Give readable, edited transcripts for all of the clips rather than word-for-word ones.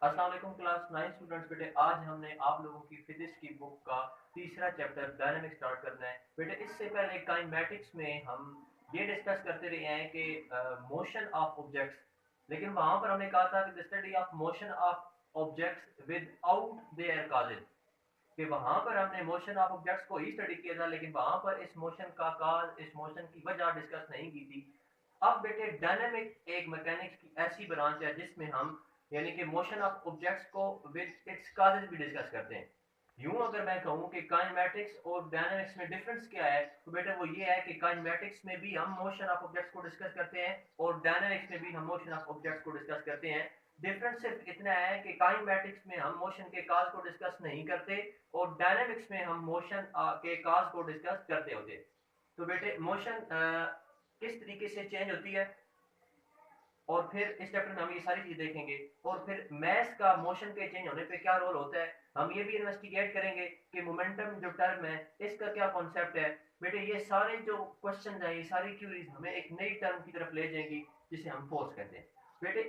अस्सलाम वालेकुम class 9 students. बेटे आज हमने आप लोगों की फिजिक्स की बुक का तीसरा चैप्टर डायनामिक्स स्टार्ट करना है। बेटे इससे पहले काइनेमैटिक्स में हम ये डिस्कस करते रहे हैं कि मोशन ऑफ ऑब्जेक्ट्स, लेकिन वहां पर हमने कहा था कि the study of motion of objects without their causes, कि वहां पर हमने मोशन ऑफ ऑब्जेक्ट्स को ही स्टडी किया था, लेकिन वहां पर इस मोशन का काज, इस मोशन की वजह डिस्कस नहीं की थी। अब बेटे डायनेमिक एक मैकेनिक्स की ऐसी ब्रांच है जिसमें हम यानी कि मोशन ऑफ ऑब्जेक्ट्स को विद इट्स काजेज भी डिस्कस करते हैं। यूं अगर मैं कहूं कि काइनेमैटिक्स और डायनामिक्स में डिफरेंस क्या है, तो बेटा वो ये है कि काइनेमैटिक्स में भी हम मोशन ऑफ ऑब्जेक्ट्स को डिस्कस करते हैं और डायनामिक्स में भी हम मोशन ऑफ ऑब्जेक्ट्स को डिस्कस करते हैं। डिफरेंस सिर्फ इतना है कि काइनेमैटिक्स में हम मोशन के काज को डिस्कस नहीं करते और डायनामिक्स में हम मोशन के काज को डिस्कस करते होते। तो बेटे मोशन किस तरीके से चेंज होती है, और फिर इस चैप्टर में हम ये सारी चीज देखेंगे, और फिर मैस का मोशन के चेंज होने पे क्या रोल होता है हम ये भी इन्वेस्टिगेट करेंगे कि मोमेंटम जो टर्म है इसका क्या कॉन्सेप्ट है। बेटे ये सारे जो क्वेश्चन है, ये सारी क्यूरीज हमें एक नई टर्म की तरफ ले जाएंगी जिसे हम फोर्स कहते हैं। बेटे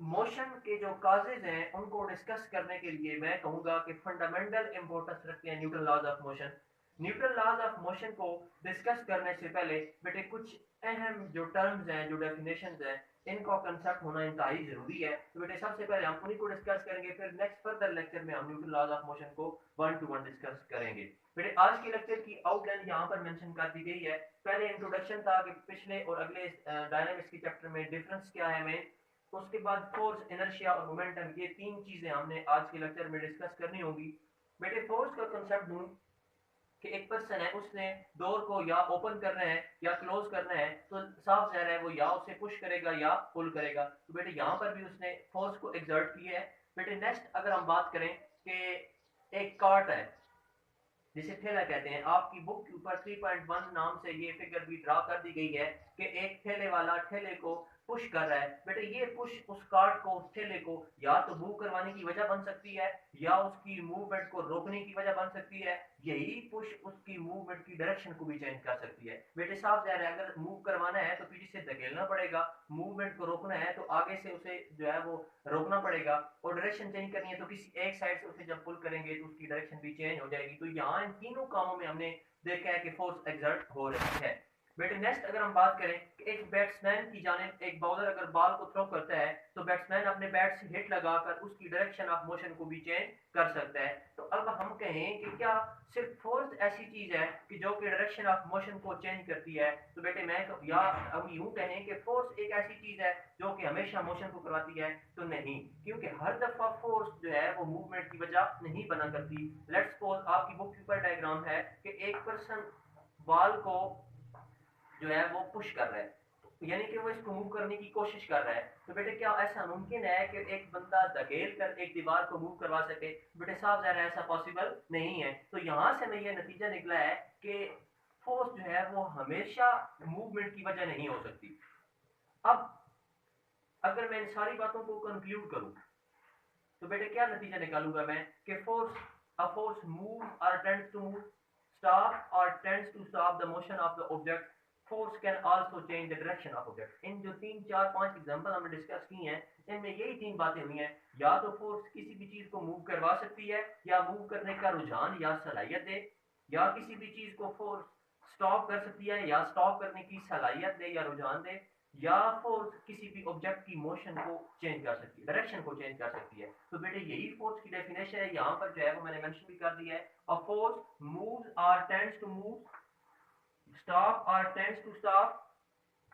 मोशन के जो काजेज हैं उनको डिस्कस करने के लिए मैं कहूंगा कि फंडामेंटल इंपॉर्टेंस रखते हैं Newton laws of motion. Newton laws of motion को डिस्कस करने से पहले बेटे कुछ अहम जो टर्म्स हैं, जो डेफिनेशंस हैं, इनका कंसेप्ट होना इंतहाई जरूरी है। तो बेटे सबसे पहले हम उन्हीं को डिस्कस करेंगे, फिर नेक्स्ट फर्दर लेक्चर में हम न्यूटन लॉज ऑफ मोशन को वन टू वन डिस्कस करेंगे। बेटे आज के लेक्चर की आउटलाइन यहाँ पर मेंशन कर दी गई है। पहले इंट्रोडक्शन था कि पिछले और अगले डायनामिक्स के चैप्टर में डिफरेंस क्या है हमें, उसके बाद फोर्स, इनर्शिया और मोमेंटम, ये तीन चीजें हमने आज के लेक्चर में डिस्कस करनी होगी। बेटे फोर्स का कंसेप्ट दूं कि एक पर्सन है, उसने डोर को या ओपन करना है या क्लोज करना है, तो साफ जाहिर है वो या उसे पुश करेगा या पुल करेगा। तो बेटे यहाँ पर भी उसने फोर्स को एक्सर्ट किया है। बेटे नेक्स्ट अगर हम बात करें कि एक कार्ट है जिसे ठेला कहते हैं, आपकी बुक के ऊपर 3.1 नाम से ये फिगर भी ड्रा कर दी गई है कि एक ठेले वाला ठेले को पुश कर रहा है। बेटे ये पुश उस कार्ट को, उस ठेले को या तो मूव करवाने की वजह बन सकती है या उसकी मूवमेंट को रोकने की वजह बन सकती है। यही पुश उसकी मूवमेंट की डायरेक्शन को भी चेंज कर सकती है। बेटे साफ जाहिर है अगर मूव करवाना है तो पीछे से धकेलना पड़ेगा, मूवमेंट को रोकना है तो आगे से उसे जो है वो रोकना पड़ेगा, और डायरेक्शन चेंज करनी है तो किसी एक साइड से उसे जब पुल करेंगे तो उसकी डायरेक्शन भी चेंज हो जाएगी। तो यहाँ इन तीनों कामों में हमने देखा है कि फोर्स एक्सर्ट हो रही है। बेटे नेक्स्ट अगर हम बात करें कि एक बैट्समैन की जानिब एक बॉलर अगर बॉल को थ्रो करता है तो बैट्समैन अपने बैट से हिट लगाकर उसकी डायरेक्शन ऑफ मोशन को भी चेंज कर सकता है। तो अब हम कहें कि क्या सिर्फ फोर्स ऐसी चीज है कि जो कि डायरेक्शन ऑफ मोशन को चेंज करती है, तो बेटे मैं या हम यूं कहें कि फोर्स एक ऐसी चीज है जो कि हमेशा मोशन को करवाती है, तो नहीं, क्योंकि हर दफा फोर्स जो है वो मूवमेंट की वजह नहीं बना करती। लेट्स सपोज आपकी बुक के ऊपर डायग्राम है कि एक पर्सन बॉल को जो है वो पुश कर रहा है, यानी कि वो इसको मूव करने की कोशिश कर रहा है। तो बेटे क्या ऐसा मुमकिन है कि एक बंदा धकेल कर एक दीवार को मूव करवा सके? बेटे साफ जाहिर है ऐसा पॉसिबल नहीं है। तो यहां से मैं ये नतीजा निकला है कि फोर्स जो है वो हमेशा मूवमेंट की वजह नहीं हो सकती। अब अगर मैं इन सारी बातों को कंक्लूड करूं तो बेटे क्या नतीजा निकालूंगा मैं कि फोर्स मूव और टेंड्स टू मूव, स्टॉप और tends to stop the motion of the object, force can also change the direction of object. इन जो 3 4 5 एग्जांपल हमने डिस्कस की हैं, इनमें यही तीन बातें हुई हैं। या तो फोर्स किसी भी चीज को मूव करवा सकती है या मूव करने का रुझान या सलाहियत दे, या किसी भी चीज को फोर्स स्टॉप कर सकती है या स्टॉप करने की सलाहियत दे या रुझान दे, या फोर्स किसी भी ऑब्जेक्ट की मोशन को चेंज कर सकती है, डायरेक्शन को चेंज कर सकती है। तो बेटे यही फोर्स की डेफिनेशन है, यहाँ पर जो है वो मैंने मेंशन भी कर दिया है। अ फोर्स मूव्स और टेंड्स टू मूव, स्टॉप और tends to stop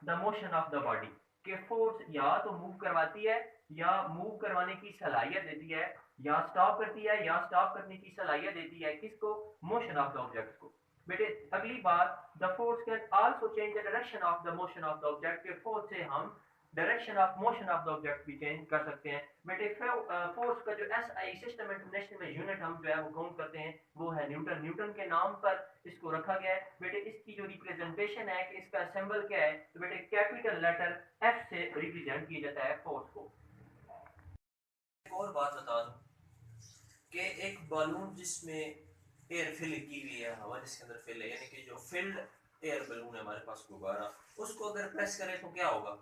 the motion of the body. के फोर्स या तो मूव करवाती है या मूव करवाने की सलाहियत देती है, या स्टॉप करती है या स्टॉप करने की सलाहियत देती है, किसको? मोशन ऑफ द ऑब्जेक्ट को। बेटे अगली बात, the force can also change the direction of the motion of the object. के फोर्स से हम direction of motion of the object भी चेंज कर सकते हैं। बेटे फोर्स का जो एसआई सिस्टम इंटरनेशनल में यूनिट हम जो है वो काउंट करते हैं वो है न्यूटन। न्यूटन के नाम पर इसको रखा गया है। बेटे इसकी जो रिप्रेजेंटेशन है कि इसका सिंबल क्या है, तो बेटे कैपिटल लेटर एफ से रिप्रेजेंट किया जाता है फोर्स को। एक और बात बता दूं कि एक बालून जिसमें एयर फिल की हुई है, हवा जिसके अंदर फिल है, यानी कि जो फिल्ड एयर बलून है हमारे पास गुब्बारा, उसको अगर प्रेस करें तो क्या होगा,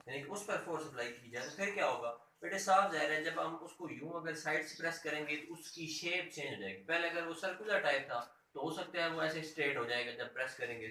यानी कि उस पर फोर्स अप्लाई की जाए तो फिर क्या होगा? बेटे साफ ज़ाहिर है जब हम उसको यूं अगर साइड से प्रेस करेंगे तो उसकी शेप चेंज हो जाएगी। पहले अगर वो सर्कुलर टाइप था तो हो सकता है वो ऐसे स्ट्रेट हो जाएगा जब प्रेस करेंगे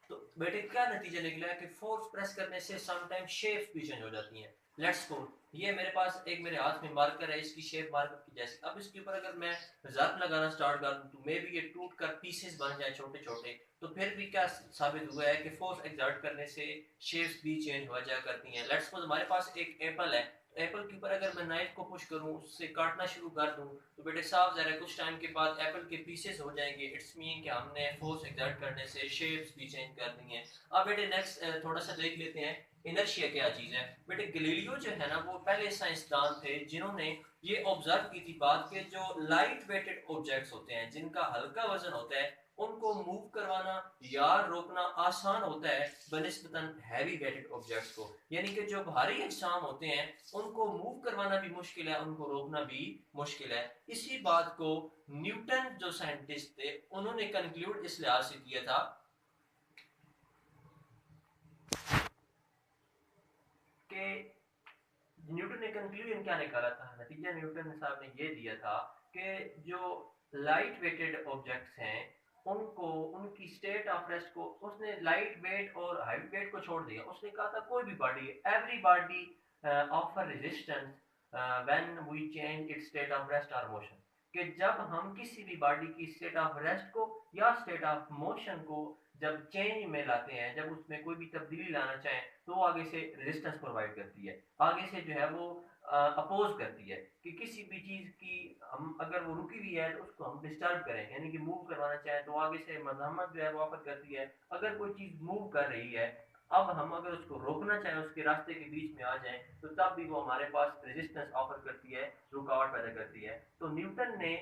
तो बेटे क्या नतीजा निकला है कि फोर्स प्रेस करने से समटाइम शेप भी चेंज हो जाती हैं। लेट्स गो, ये मेरे पास एक मेरे हाथ में मार्कर है, इसकी शेप मार्कर की जैसी। अब इसके ऊपर अगर मैं ज़र्ब लगाना स्टार्ट कर दूं तो मे बी ये टूट कर पीसेस बन जाए छोटे छोटे, तो फिर भी क्या साबित हुआ है कि फोर्स एक्सर्ट करने से शेप्स भी चेंज हो जाया करती हैं। लेट्स सपोज हमारे पास एक एप्पल है, तो एप्पल के ऊपर अगर मैं नाइफ को पुश करूं, उससे काटना शुरू कर दूं, तो बेटे साफ ज़रा कुछ टाइम के बाद एप्पल के पीसेस हो जाएंगे। इट्स मीन कि हमने फोर्स एक्सर्ट करने से शेप्स भी चेंज कर दी हैं। अब बेटे नेक्स्ट थोड़ा सा देख लेते हैं इनर्शिया क्या चीज़ है। बेटे गैलीलियो जो है ना वो पहले साइंसदान थे जिन्होंने ये ऑब्जर्व की थी बात कि जो लाइट वेटेड ऑब्जेक्ट्स होते हैं जिनका हल्का वजन होता है उनको मूव करवाना या रोकना आसान होता है बनिस्बतन हैवी वेटेड ऑब्जेक्ट्स को। यानी कि जो भारी अजसाम होते हैं उनको मूव करवाना भी मुश्किल है, उनको रोकना भी मुश्किल है। इसी बात को न्यूटन जो साइंटिस्ट थे उन्होंने कंक्लूड इस लिहाज से किया था कि न्यूटन ने कंक्लूजन क्या निकाला था, नतीजा न्यूटन साहब ने ये दिया था कि जो लाइट वेटेड ऑब्जेक्ट्स हैं उनको उनकी स्टेट ऑफ रेस्ट को उसने लाइट वेट और हाई वेट को छोड़ दिया। उसने कहा था कोई भी body, every body offer resistance when we change its state of rest और मोशन, कि जब हम किसी भी बॉडी की स्टेट ऑफ रेस्ट को या स्टेट ऑफ मोशन को जब चेंज में लाते हैं, जब उसमें कोई भी तब्दीली लाना चाहें तो वो आगे से रेजिस्टेंस प्रोवाइड करती है, आगे से जो है वो अपोज करती है कि किसी भी चीज़ की हम अगर वो रुकी हुई है तो उसको हम डिस्टर्ब करें, यानी कि मूव करवाना चाहें तो आगे से मज़ाहमत जो है वो ऑफर करती है। अगर कोई चीज़ मूव कर रही है, अब हम अगर उसको रोकना चाहें, उसके रास्ते के बीच में आ जाएं, तो तब भी वो हमारे पास रेजिस्टेंस ऑफर करती है, रुकावट पैदा करती है। तो न्यूटन ने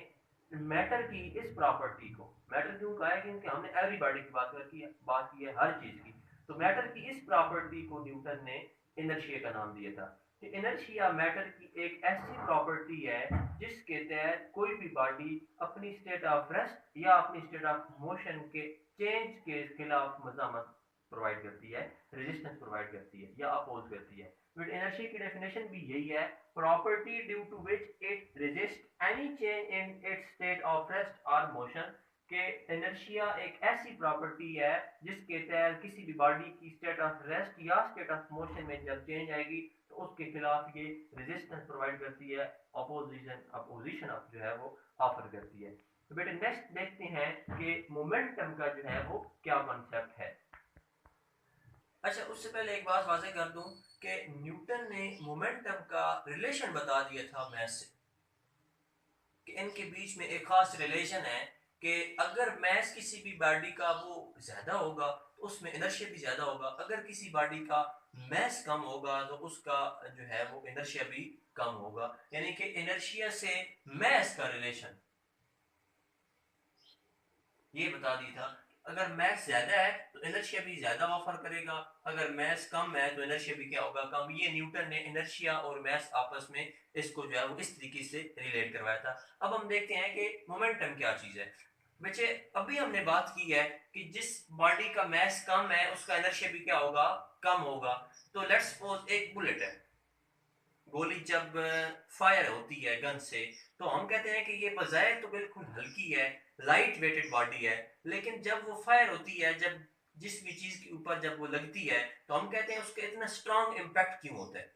मैटर की इस प्रॉपर्टी को, मैटर क्यों कहा है क्योंकि हमने एवरीबॉडी की बात की है हर चीज़ की, तो मैटर की इस प्रॉपर्टी को न्यूटन ने इनर्शिया का नाम दिया था। कि इनर्शिया मैटर की एक ऐसी प्रॉपर्टी है जिसके तहत कोई भी बॉडी अपनी स्टेट ऑफ रेस्ट या अपनी स्टेट ऑफ मोशन के चेंज के खिलाफ मज़ामत प्रोवाइड करती है, रेजिस्टेंस प्रोवाइड करती है या अपोज करती है। बट इनर्शिया की डेफिनेशन भी यही है, property due to which it resist any change in its state of rest और मोशन, कि इनर्शिया एक ऐसी प्रॉपर्टी है जिसके तहत किसी भी बॉडी की स्टेट ऑफ रेस्ट या स्टेट ऑफ मोशन में जब चेंज आएगी तो उसके खिलाफ ये रेजिस्टेंस प्रोवाइड करती है, अपोजिशन जो है वो ऑफर करती है। तो बेटे नेक्स्ट देखते हैं कि मोमेंटम का जो है वो क्या कॉन्सेप्ट है। अच्छा, उससे पहले एक बात वाज़ेह कर दूं कि न्यूटन ने मोमेंटम का रिलेशन बता दिया था मैथ से, कि इनके बीच में एक खास रिलेशन है कि अगर मैस किसी भी बॉडी का वो ज्यादा होगा तो उसमें इनर्शिया भी ज्यादा होगा, अगर किसी बॉडी का मैस कम होगा तो उसका जो है वो इनर्शिया भी कम होगा। यानी कि इनर्शिया से मैस का रिलेशन ये बता दी था। अगर मैस ज्यादा है तो इनर्शिया भी ज्यादा ऑफर करेगा, अगर मैस कम है तो इनर्शिया भी क्या होगा, कम। ये न्यूटन ने इनर्शिया और मैस आपस में इसको जो है वो इस तरीके से रिलेट करवाया था। अब हम देखते हैं कि मोमेंटम क्या चीज है। बच्चे अभी हमने बात की है कि जिस बॉडी का मैस कम है उसका इनर्शिया भी क्या होगा, कम होगा। तो लेट्स सपोज एक बुलेट है, गोली जब फायर होती है गन से तो हम कहते हैं कि ये बजाय तो बिल्कुल हल्की है, लाइट वेटेड बॉडी है, लेकिन जब वो फायर होती है, जब जिस भी चीज के ऊपर जब वो लगती है तो हम कहते हैं उसका इतना स्ट्रांग इम्पैक्ट क्यों होता है।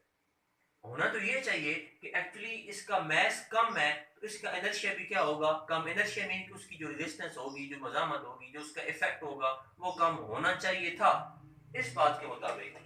होना तो ये चाहिए कि एक्चुअली इसका मैस कम है तो इसका इनर्शिया भी क्या होगा, कम। इनर्शिया मीन कि उसकी जो रेजिस्टेंस होगी, जो मजामत होगी, जो उसका इफेक्ट होगा वो कम होना चाहिए था इस बात के मुताबिक।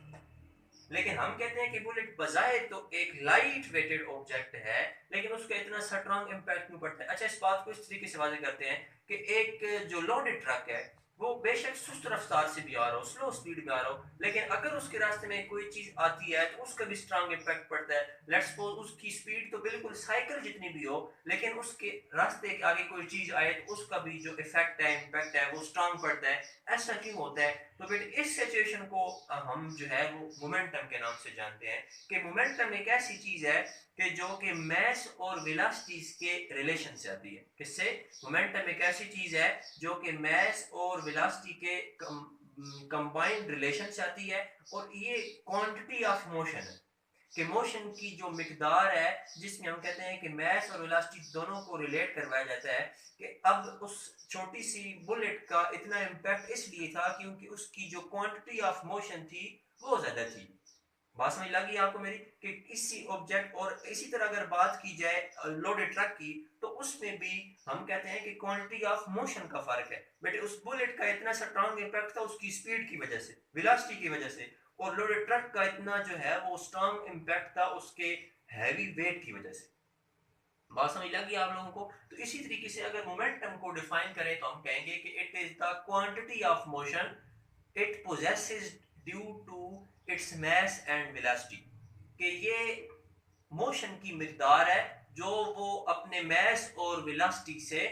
लेकिन हम कहते हैं कि बुलेट बजाय तो एक लाइट वेटेड ऑब्जेक्ट है लेकिन उसका इतना स्ट्रांग इम्पैक्ट क्यों पड़ता है। अच्छा, इस बात को इस तरीके से वाज़ेह करते हैं कि एक जो लोडेड ट्रक है वो बेशक सुस्त रफ्तार से भी आ रहा हो, स्लो स्पीड में आ रहा हो, लेकिन अगर उसके रास्ते में कोई चीज आती है तो उसका भी स्ट्रांग इम्पैक्ट पड़ता है। लेट्स सपोज उसकी स्पीड तो बिल्कुल साइकिल जितनी भी हो, लेकिन उसके रास्ते के आगे कोई चीज आए तो उसका भी जो इफेक्ट है, इम्पैक्ट है, वो स्ट्रांग पड़ता है। ऐसा क्यों होता है? तो फिर इस सिचुएशन को हम जो है वो मोमेंटम के नाम से जानते हैं कि मोमेंटम एक ऐसी चीज है कि जो कि मैस और वेलोसिटी के रिलेशन से आती है। किससे? मोमेंटम एक ऐसी चीज है जो कि मैस और वेलोसिटी के कंबाइंड रिलेशन से आती है और ये क्वांटिटी ऑफ मोशन है। कि मोशन की जो मिकदार है, जिसमें हम कहते हैं कि मास और वेलोसिटी दोनों को रिलेट करवाया जाता है, कि अब उस छोटी सी बुलेट का इतना इम्पैक्ट इसलिए था क्योंकि उसकी जो क्वांटिटी ऑफ मोशन थी वो ज्यादा थी। बात समझ लगी आपको मेरी, कि किसी ऑब्जेक्ट, और इसी तरह अगर बात की जाए लोडेड ट्रक की, तो उसमें भी हम कहते हैं कि क्वांटिटी ऑफ मोशन का फर्क है। बेटे उस बुलेट का इतना स्ट्रांग इम्पैक्ट था उसकी स्पीड की वजह से, वेलोसिटी की वजह से, और लोडेड ट्रक का इतना जो है वो स्ट्रांग इम्पैक्ट था उसके हैवी वेट की वजह से। बात समझ लगी आप लोगों को? तो इसी तरीके से अगर मोमेंटम को डिफाइन करें तो हम कहेंगे कि it is the quantity of motion it possesses due to its mass and velocity, कि ये मोशन की मिकदार है जो वो अपने मैस और वेलोसिटी से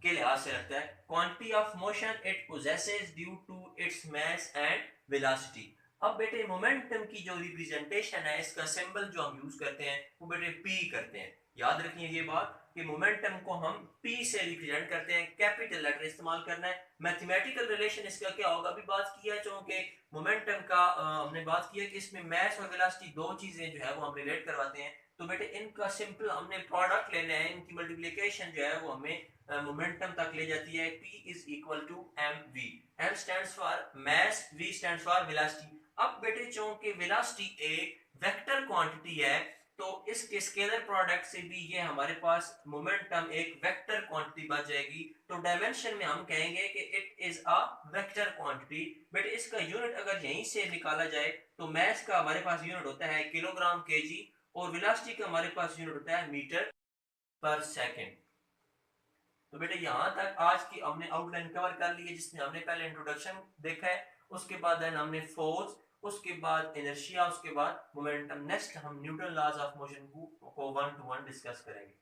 के लिहाज से रखता है। Quantity of motion it possesses due to its mass and velocity. अब बेटे मोमेंटम की जो रिप्रेजेंटेशन है, इसका सिंबल जो हम यूज करते हैं वो बेटे पी करते हैं। याद रखिए ये बात कि मोमेंटम को हम पी से रिप्रेजेंट करते हैं, कैपिटल लेटर इस्तेमाल करना है। मैथमेटिकल रिलेशन इसका क्या होगा अभी बात किया, चूंकि मोमेंटम का हमने बात की है कि इसमें मास और वेलोसिटी दो चीजें जो है वो हम रिलेट करवाते हैं, तो बेटे इनका सिंपल हमने प्रोडक्ट लेना है, इनकी मल्टीप्लिकेशन जो है वो हमें मोमेंटम तक ले जाती है। P is equal to M V. M stands for mass, V stands for velocity. अब बेटे चूंकि वेलोसिटी एक वेक्टर क्वांटिटी है, तो इसके स्केलर प्रोडक्ट से भी ये हमारे पास मोमेंटम एक वेक्टर क्वांटिटी बन जाएगी। तो डायमेंशन में हम कहेंगे कि it is a vector quantity. But इसका यूनिट अगर यहीं से निकाला जाए तो मास का हमारे पास यूनिट होता है किलोग्राम केजी, और वेलोसिटी का हमारे पास यूनिट होता है मीटर पर सेकंड। तो बेटे यहाँ तक आज की हमने आउटलाइन कवर कर ली है, जिसमें हमने पहले इंट्रोडक्शन देखा है, उसके बाद देन हमने फोर्स, उसके बाद इनर्शिया, उसके बाद मोमेंटम। नेक्स्ट हम न्यूटन लॉज ऑफ मोशन को 1 to 1 डिस्कस करेंगे।